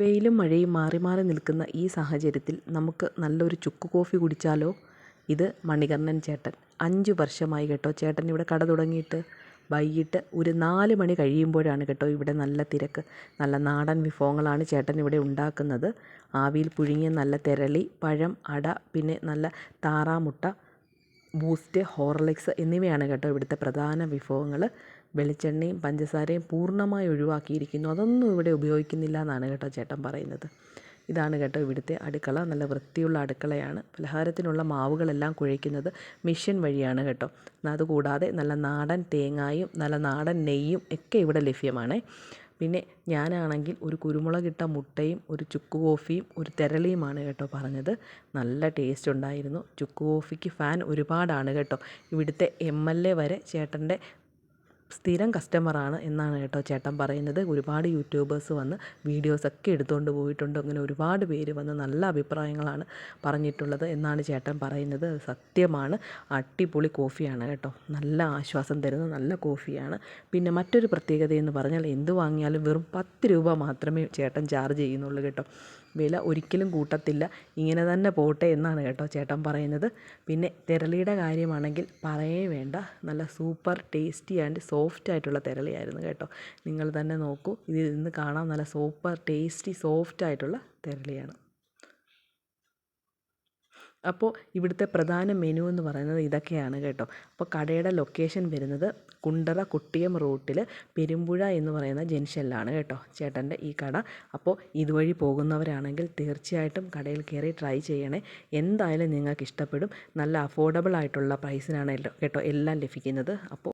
വെയിലും മഴയും മാറി മാറി നിൽക്കുന്ന ഈ സാഹചര്യത്തിൽ നമുക്ക് നല്ലൊരു ചുക്ക് കോഫി കുടിച്ചാലോ? ഇത് മണികർണൻ ചേട്ടൻ 5 വർഷമായി കേട്ടോ ചേട്ടൻ ഇവിടെ കട തുടങ്ങിയിട്ട്. വൈകിട്ട് ഒരു 4 മണി കഴിയുമ്പോഴാണ് കേട്ടോ ഇവിടെ നല്ല തിരക്ക്. നല്ല നാടൻ വിഭവങ്ങളാണ് ചേട്ടൻ ഇവിടെ ഉണ്ടാക്കുന്നത്. ആവിയിൽ പുഴുങ്ങിയ നല്ല തെരളി, പഴം, അട, പിന്നെ നല്ല താറാമുട്ട, ബൂസ്റ്റ്, ഹോർലിക്സ് എന്നിവയാണ് കേട്ടോ ഇവിടുത്തെ പ്രധാന വിഭവങ്ങൾ. വെളിച്ചെണ്ണയും പഞ്ചസാരയും പൂർണ്ണമായി ഒഴിവാക്കിയിരിക്കുന്നു. അതൊന്നും ഇവിടെ ഉപയോഗിക്കുന്നില്ല എന്നാണ് കേട്ടോ ചേട്ടൻ പറയുന്നത്. ഇതാണ് കേട്ടോ ഇവിടുത്തെ അടുക്കള. നല്ല വൃത്തിയുള്ള അടുക്കളയാണ്. പലഹാരത്തിനുള്ള മാവുകളെല്ലാം കുഴയ്ക്കുന്നത് മെഷീൻ വഴിയാണ് കേട്ടോ. അതുകൂടാതെ നല്ല നാടൻ തേങ്ങായും നല്ല നാടൻ നെയ്യും ഒക്കെ ഇവിടെ ലഭ്യമാണ്. പിന്നെ ഞാനാണെങ്കിൽ ഒരു കുരുമുളകിട്ട മുട്ടയും ഒരു ചുക്ക് കോഫിയും ഒരു തെരളിയുമാണ് കേട്ടോ പറഞ്ഞത്. നല്ല ടേസ്റ്റ് ഉണ്ടായിരുന്നു. ചുക്ക് കോഫിക്ക് ഫാൻ ഒരുപാടാണ് കേട്ടോ. ഇവിടുത്തെ MLA വരെ ചേട്ടൻ്റെ സ്ഥിരം കസ്റ്റമറാണ് എന്നാണ് കേട്ടോ ചേട്ടൻ പറയുന്നത്. ഒരുപാട് യൂട്യൂബേഴ്സ് വന്ന് വീഡിയോസൊക്കെ എടുത്തുകൊണ്ട് പോയിട്ടുണ്ട്. അങ്ങനെ ഒരുപാട് പേര് വന്ന് നല്ല അഭിപ്രായങ്ങളാണ് പറഞ്ഞിട്ടുള്ളത് എന്നാണ് ചേട്ടൻ പറയുന്നത്. സത്യമാണ്, അടിപൊളി കോഫിയാണ് കേട്ടോ. നല്ല ആശ്വാസം തരുന്ന നല്ല കോഫിയാണ്. പിന്നെ മറ്റൊരു പ്രത്യേകതയെന്ന് പറഞ്ഞാൽ എന്ത് വാങ്ങിയാലും വെറും 10 രൂപ മാത്രമേ ചേട്ടൻ ചാർജ് ചെയ്യുന്നുള്ളൂ കേട്ടോ. വില ഒരിക്കലും കൂട്ടത്തില്ല. ഇങ്ങനെ തന്നെ പോട്ടെ എന്നാണ് കേട്ടോ ചേട്ടൻ പറയുന്നത്. പിന്നെ തെരളിയുടെ കാര്യമാണെങ്കിൽ പറയേ വേണ്ട. നല്ല സൂപ്പർ ടേസ്റ്റി ആൻഡ് സോഫ്റ്റ് ആയിട്ടുള്ള തെരളിയായിരുന്നു കേട്ടോ. നിങ്ങൾ തന്നെ നോക്കൂ, ഇതിൽ നിന്ന് കാണാം നല്ല സൂപ്പർ ടേസ്റ്റി സോഫ്റ്റ് ആയിട്ടുള്ള തെരളിയാണ്. അപ്പോൾ ഇവിടുത്തെ പ്രധാന മെനു എന്ന് പറയുന്നത് ഇതൊക്കെയാണ് കേട്ടോ. അപ്പോൾ കടയുടെ ലൊക്കേഷൻ വരുന്നത് കുണ്ടറ കുട്ടിയം റൂട്ടിൽ പെരുമ്പുഴ എന്ന് പറയുന്ന ജംഗ്ഷനിലാണ് കേട്ടോ ചേട്ടൻ്റെ ഈ കട. അപ്പോൾ ഇതുവഴി പോകുന്നവരാണെങ്കിൽ തീർച്ചയായിട്ടും കടയിൽ കയറി ട്രൈ ചെയ്യണേ. എന്തായാലും നിങ്ങൾക്ക് ഇഷ്ടപ്പെടും. നല്ല അഫോർഡബിൾ ആയിട്ടുള്ള പ്രൈസിനാണ് കേട്ടോ എല്ലാം ലഭിക്കുന്നത്. അപ്പോൾ